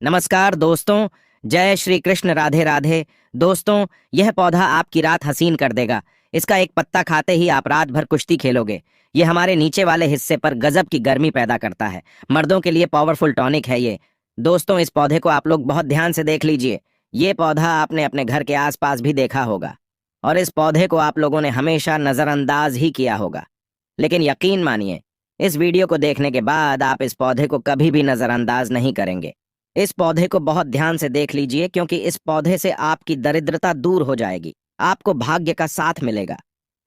नमस्कार दोस्तों। जय श्री कृष्ण, राधे राधे। दोस्तों, यह पौधा आपकी रात हसीन कर देगा। इसका एक पत्ता खाते ही आप रात भर कुश्ती खेलोगे। ये हमारे नीचे वाले हिस्से पर गजब की गर्मी पैदा करता है। मर्दों के लिए पावरफुल टॉनिक है ये। दोस्तों, इस पौधे को आप लोग बहुत ध्यान से देख लीजिए। ये पौधा आपने अपने घर के आसपास भी देखा होगा और इस पौधे को आप लोगों ने हमेशा नजरअंदाज ही किया होगा। लेकिन यकीन मानिए, इस वीडियो को देखने के बाद आप इस पौधे को कभी भी नजरअंदाज नहीं करेंगे। इस पौधे को बहुत ध्यान से देख लीजिए, क्योंकि इस पौधे से आपकी दरिद्रता दूर हो जाएगी। आपको भाग्य का साथ मिलेगा,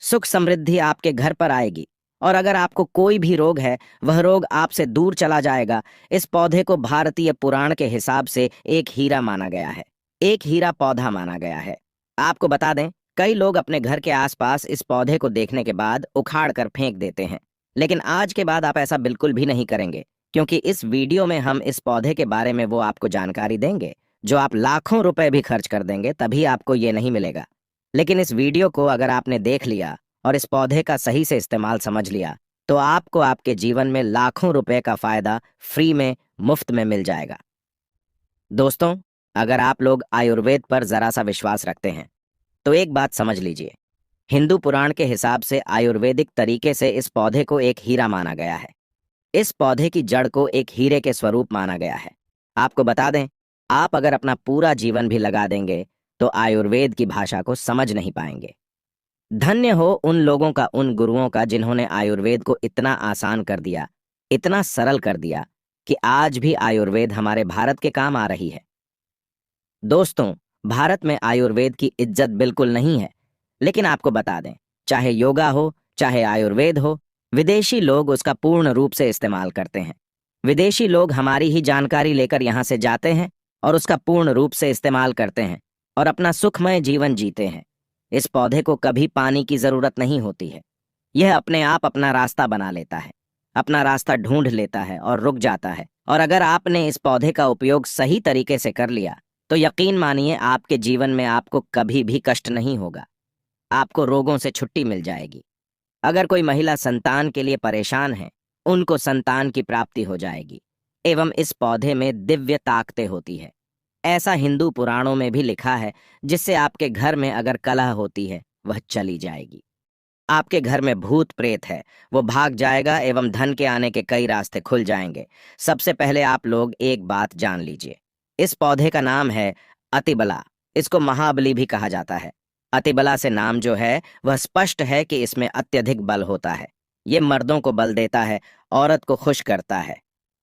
सुख समृद्धि आपके घर पर आएगी। और अगर आपको कोई भी रोग है, वह रोग आपसे दूर चला जाएगा। इस पौधे को भारतीय पुराण के हिसाब से एक हीरा माना गया है, एक हीरा पौधा माना गया है। आपको बता दें, कई लोग अपने घर के आसपास इस पौधे को देखने के बाद उखाड़ कर फेंक देते हैं। लेकिन आज के बाद आप ऐसा बिल्कुल भी नहीं करेंगे, क्योंकि इस वीडियो में हम इस पौधे के बारे में वो आपको जानकारी देंगे जो आप लाखों रुपए भी खर्च कर देंगे तभी आपको ये नहीं मिलेगा। लेकिन इस वीडियो को अगर आपने देख लिया और इस पौधे का सही से इस्तेमाल समझ लिया, तो आपको आपके जीवन में लाखों रुपए का फायदा फ्री में, मुफ्त में मिल जाएगा। दोस्तों, अगर आप लोग आयुर्वेद पर जरा सा विश्वास रखते हैं तो एक बात समझ लीजिए। हिंदू पुराण के हिसाब से आयुर्वेदिक तरीके से इस पौधे को एक हीरा माना गया है। इस पौधे की जड़ को एक हीरे के स्वरूप माना गया है। आपको बता दें, आप अगर अपना पूरा जीवन भी लगा देंगे तो आयुर्वेद की भाषा को समझ नहीं पाएंगे। धन्य हो उन लोगों का, उन गुरुओं का, जिन्होंने आयुर्वेद को इतना आसान कर दिया, इतना सरल कर दिया कि आज भी आयुर्वेद हमारे भारत के काम आ रही है। दोस्तों, भारत में आयुर्वेद की इज्जत बिल्कुल नहीं है। लेकिन आपको बता दें, चाहे योगा हो, चाहे आयुर्वेद हो, विदेशी लोग उसका पूर्ण रूप से इस्तेमाल करते हैं। विदेशी लोग हमारी ही जानकारी लेकर यहाँ से जाते हैं और उसका पूर्ण रूप से इस्तेमाल करते हैं और अपना सुखमय जीवन जीते हैं। इस पौधे को कभी पानी की जरूरत नहीं होती है। यह अपने आप अपना रास्ता बना लेता है, अपना रास्ता ढूंढ लेता है और रुक जाता है। और अगर आपने इस पौधे का उपयोग सही तरीके से कर लिया तो यकीन मानिए, आपके जीवन में आपको कभी भी कष्ट नहीं होगा। आपको रोगों से छुट्टी मिल जाएगी। अगर कोई महिला संतान के लिए परेशान है, उनको संतान की प्राप्ति हो जाएगी। एवं इस पौधे में दिव्य ताकतें होती है, ऐसा हिंदू पुराणों में भी लिखा है, जिससे आपके घर में अगर कलह होती है वह चली जाएगी। आपके घर में भूत प्रेत है, वो भाग जाएगा एवं धन के आने के कई रास्ते खुल जाएंगे। सबसे पहले आप लोग एक बात जान लीजिए, इस पौधे का नाम है अतिबला। इसको महाबली भी कहा जाता है। अतिबला से नाम जो है वह स्पष्ट है कि इसमें अत्यधिक बल होता है। ये मर्दों को बल देता है, औरत को खुश करता है।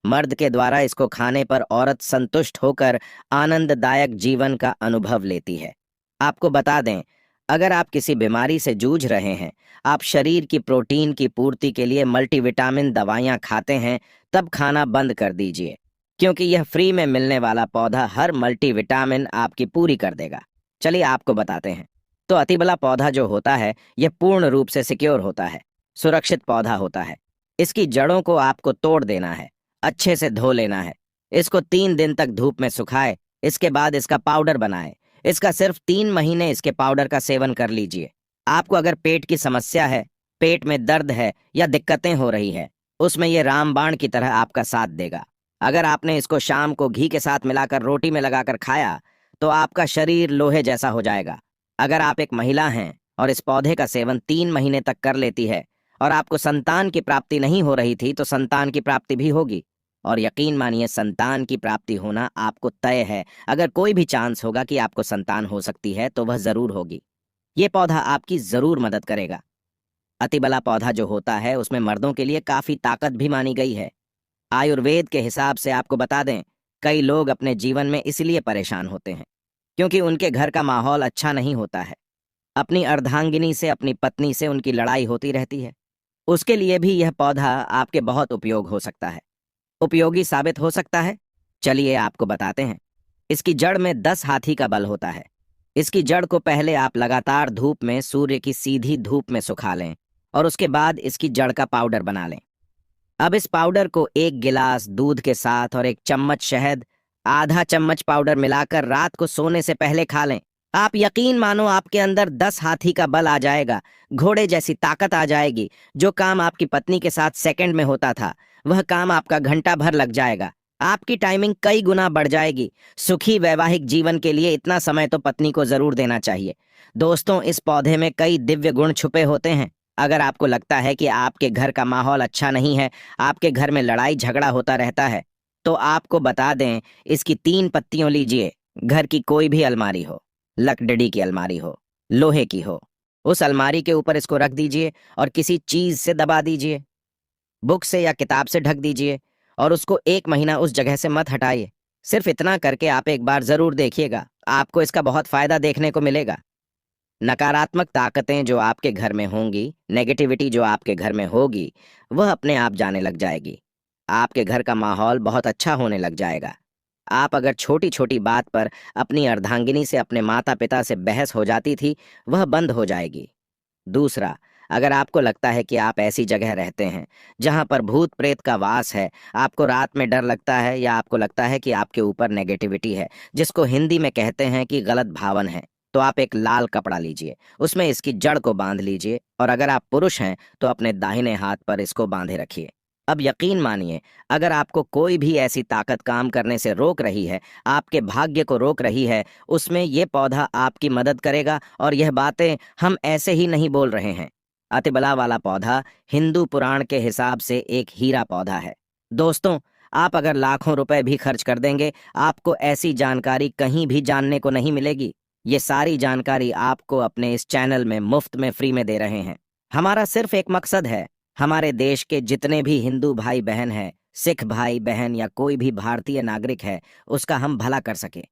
मर्द के द्वारा इसको खाने पर औरत संतुष्ट होकर आनंददायक जीवन का अनुभव लेती है। आपको बता दें, अगर आप किसी बीमारी से जूझ रहे हैं, आप शरीर की प्रोटीन की पूर्ति के लिए मल्टीविटामिन दवाइयाँ खाते हैं, तब खाना बंद कर दीजिए, क्योंकि यह फ्री में मिलने वाला पौधा हर मल्टीविटामिन आपकी पूरी कर देगा। चलिए आपको बताते हैं। तो अतिबला पौधा जो होता है, यह पूर्ण रूप से सिक्योर होता है, सुरक्षित पौधा होता है। इसकी जड़ों को आपको तोड़ देना है, अच्छे से धो लेना है। इसको 3 दिन तक धूप में सुखाए, इसके बाद इसका पाउडर बनाए। इसका सिर्फ 3 महीने इसके पाउडर का सेवन कर लीजिए। आपको अगर पेट की समस्या है, पेट में दर्द है या दिक्कतें हो रही है, उसमें यह रामबाण की तरह आपका साथ देगा। अगर आपने इसको शाम को घी के साथ मिलाकर रोटी में लगाकर खाया तो आपका शरीर लोहे जैसा हो जाएगा। अगर आप एक महिला हैं और इस पौधे का सेवन 3 महीने तक कर लेती है और आपको संतान की प्राप्ति नहीं हो रही थी, तो संतान की प्राप्ति भी होगी। और यकीन मानिए, संतान की प्राप्ति होना आपको तय है। अगर कोई भी चांस होगा कि आपको संतान हो सकती है तो वह जरूर होगी। ये पौधा आपकी जरूर मदद करेगा। अतिबला पौधा जो होता है, उसमें मर्दों के लिए काफी ताकत भी मानी गई है। आयुर्वेद के हिसाब से आपको बता दें, कई लोग अपने जीवन में इसलिए परेशान होते हैं क्योंकि उनके घर का माहौल अच्छा नहीं होता है। अपनी अर्धांगिनी से, अपनी पत्नी से उनकी लड़ाई होती रहती है। उसके लिए भी यह पौधा आपके बहुत उपयोग हो सकता है, उपयोगी साबित हो सकता है। चलिए आपको बताते हैं। इसकी जड़ में 10 हाथी का बल होता है। इसकी जड़ को पहले आप लगातार धूप में, सूर्य की सीधी धूप में सुखा लें और उसके बाद इसकी जड़ का पाउडर बना लें। अब इस पाउडर को 1 गिलास दूध के साथ और 1 चम्मच शहद, आधा चम्मच पाउडर मिलाकर रात को सोने से पहले खा लें। आप यकीन मानो, आपके अंदर 10 हाथी का बल आ जाएगा, घोड़े जैसी ताकत आ जाएगी। जो काम आपकी पत्नी के साथ सेकंड में होता था, वह काम आपका घंटा भर लग जाएगा। आपकी टाइमिंग कई गुना बढ़ जाएगी। सुखी वैवाहिक जीवन के लिए इतना समय तो पत्नी को जरूर देना चाहिए। दोस्तों, इस पौधे में कई दिव्य गुण छुपे होते हैं। अगर आपको लगता है कि आपके घर का माहौल अच्छा नहीं है, आपके घर में लड़ाई झगड़ा होता रहता है, तो आपको बता दें, इसकी 3 पत्तियों लीजिए। घर की कोई भी अलमारी हो, लकड़ी की अलमारी हो, लोहे की हो, उस अलमारी के ऊपर इसको रख दीजिए और किसी चीज से दबा दीजिए, बुक से या किताब से ढक दीजिए और उसको 1 महीना उस जगह से मत हटाइए। सिर्फ इतना करके आप एक बार जरूर देखिएगा, आपको इसका बहुत फायदा देखने को मिलेगा। नकारात्मक ताकतें जो आपके घर में होंगी, नेगेटिविटी जो आपके घर में होगी, वह अपने आप जाने लग जाएगी। आपके घर का माहौल बहुत अच्छा होने लग जाएगा। आप अगर छोटी छोटी बात पर अपनी अर्धांगिनी से, अपने माता पिता से बहस हो जाती थी, वह बंद हो जाएगी। दूसरा, अगर आपको लगता है कि आप ऐसी जगह रहते हैं जहां पर भूत प्रेत का वास है, आपको रात में डर लगता है या आपको लगता है कि आपके ऊपर नेगेटिविटी है, जिसको हिंदी में कहते हैं कि गलत भावन है, तो आप एक लाल कपड़ा लीजिए, उसमें इसकी जड़ को बांध लीजिए और अगर आप पुरुष हैं तो अपने दाहिने हाथ पर इसको बांधे रखिए। अब यकीन मानिए, अगर आपको कोई भी ऐसी ताकत काम करने से रोक रही है, आपके भाग्य को रोक रही है, उसमें ये पौधा आपकी मदद करेगा। और यह बातें हम ऐसे ही नहीं बोल रहे हैं। अतिबला वाला पौधा हिंदू पुराण के हिसाब से एक हीरा पौधा है। दोस्तों, आप अगर लाखों रुपए भी खर्च कर देंगे, आपको ऐसी जानकारी कहीं भी जानने को नहीं मिलेगी। ये सारी जानकारी आपको अपने इस चैनल में मुफ्त में फ्री में दे रहे हैं। हमारा सिर्फ एक मकसद है, हमारे देश के जितने भी हिंदू भाई बहन हैं, सिख भाई बहन या कोई भी भारतीय नागरिक है, उसका हम भला कर सके।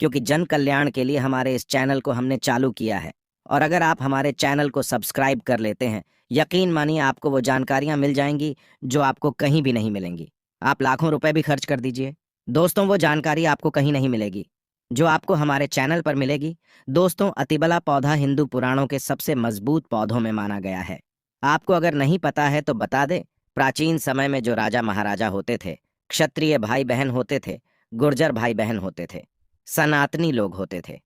क्योंकि जन कल्याण के लिए हमारे इस चैनल को हमने चालू किया है। और अगर आप हमारे चैनल को सब्सक्राइब कर लेते हैं, यकीन मानिए आपको वो जानकारियां मिल जाएंगी जो आपको कहीं भी नहीं मिलेंगी। आप लाखों रुपए भी खर्च कर दीजिए, दोस्तों, वो जानकारी आपको कहीं नहीं मिलेगी जो आपको हमारे चैनल पर मिलेगी। दोस्तों, अतिबला पौधा हिंदू पुराणों के सबसे मजबूत पौधों में माना गया है। आपको अगर नहीं पता है तो बता दे, प्राचीन समय में जो राजा महाराजा होते थे, क्षत्रिय भाई बहन होते थे, गुर्जर भाई बहन होते थे, सनातनी लोग होते थे,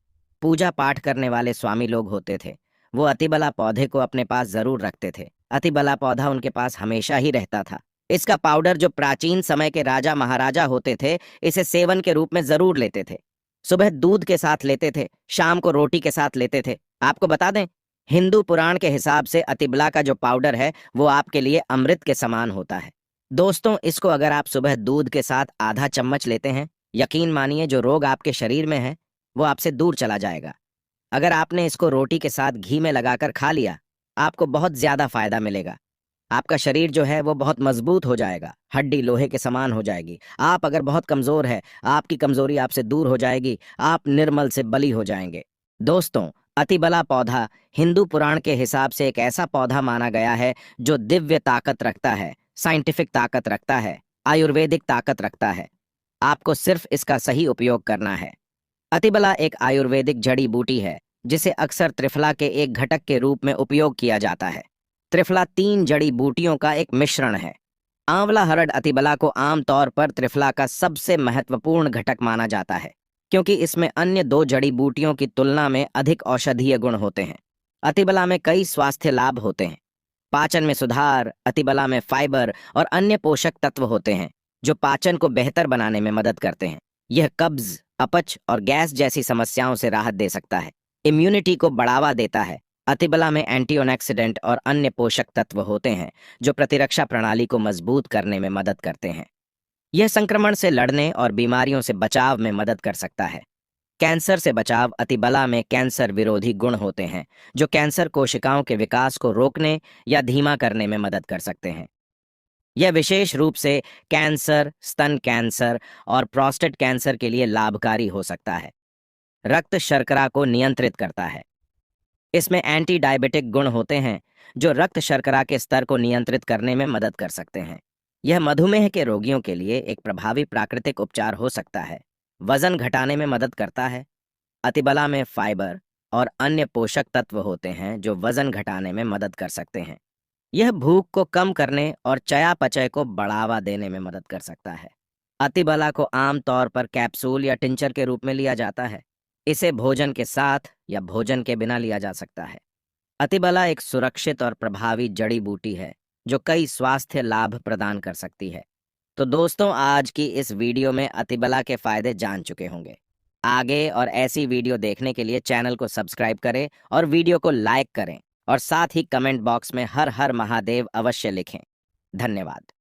पूजा पाठ करने वाले स्वामी लोग होते थे, वो अतिबला पौधे को अपने पास जरूर रखते थे। अतिबला पौधा उनके पास हमेशा ही रहता था। इसका पाउडर जो प्राचीन समय के राजा महाराजा होते थे, इसे सेवन के रूप में जरूर लेते थे। सुबह दूध के साथ लेते थे, शाम को रोटी के साथ लेते थे। आपको बता दें, हिंदू पुराण के हिसाब से अतिबला का जो पाउडर है वो आपके लिए अमृत के समान होता है। दोस्तों, इसको अगर आप सुबह दूध के साथ आधा चम्मच लेते हैं, यकीन मानिए जो रोग आपके शरीर में है वो आपसे दूर चला जाएगा। अगर आपने इसको रोटी के साथ घी में लगाकर खा लिया, आपको बहुत ज्यादा फायदा मिलेगा। आपका शरीर जो है वो बहुत मजबूत हो जाएगा, हड्डी लोहे के समान हो जाएगी। आप अगर बहुत कमजोर है, आपकी कमजोरी आपसे दूर हो जाएगी, आप निर्मल से बली हो जाएंगे। दोस्तों, अतिबला पौधा हिंदू पुराण के हिसाब से एक ऐसा पौधा माना गया है जो दिव्य ताकत रखता है, साइंटिफिक ताकत रखता है, आयुर्वेदिक ताकत रखता है। आपको सिर्फ इसका सही उपयोग करना है। अतिबला एक आयुर्वेदिक जड़ी बूटी है जिसे अक्सर त्रिफला के एक घटक के रूप में उपयोग किया जाता है। त्रिफला 3 जड़ी बूटियों का एक मिश्रण है। आंवला हरड़ अतिबला को आमतौर पर त्रिफला का सबसे महत्वपूर्ण घटक माना जाता है, क्योंकि इसमें अन्य 2 जड़ी बूटियों की तुलना में अधिक औषधीय गुण होते हैं। अतिबला में कई स्वास्थ्य लाभ होते हैं। पाचन में सुधार, अतिबला में फाइबर और अन्य पोषक तत्व होते हैं जो पाचन को बेहतर बनाने में मदद करते हैं। यह कब्ज, अपच और गैस जैसी समस्याओं से राहत दे सकता है। इम्यूनिटी को बढ़ावा देता है। अतिबला में एंटीऑक्सीडेंट और अन्य पोषक तत्व होते हैं जो प्रतिरक्षा प्रणाली को मजबूत करने में मदद करते हैं। यह संक्रमण से लड़ने और बीमारियों से बचाव में मदद कर सकता है। कैंसर से बचाव, अतिबला में कैंसर विरोधी गुण होते हैं जो कैंसर कोशिकाओं के विकास को रोकने या धीमा करने में मदद कर सकते हैं। यह विशेष रूप से कैंसर, स्तन कैंसर और प्रोस्टेट कैंसर के लिए लाभकारी हो सकता है। रक्त शर्करा को नियंत्रित करता है। इसमें एंटी डायबिटिक गुण होते हैं जो रक्त शर्करा के स्तर को नियंत्रित करने में मदद कर सकते हैं। यह मधुमेह के रोगियों के लिए एक प्रभावी प्राकृतिक उपचार हो सकता है। वजन घटाने में मदद करता है। अतिबला में फाइबर और अन्य पोषक तत्व होते हैं जो वजन घटाने में मदद कर सकते हैं। यह भूख को कम करने और चयापचय को बढ़ावा देने में मदद कर सकता है। अतिबला को आमतौर पर कैप्सूल या टिंचर के रूप में लिया जाता है। इसे भोजन के साथ या भोजन के बिना लिया जा सकता है। अतिबला एक सुरक्षित और प्रभावी जड़ी बूटी है जो कई स्वास्थ्य लाभ प्रदान कर सकती है। तो दोस्तों, आज की इस वीडियो में अतिबला के फायदे जान चुके होंगे। आगे और ऐसी वीडियो देखने के लिए चैनल को सब्सक्राइब करें और वीडियो को लाइक करें और साथ ही कमेंट बॉक्स में हर हर महादेव अवश्य लिखें। धन्यवाद।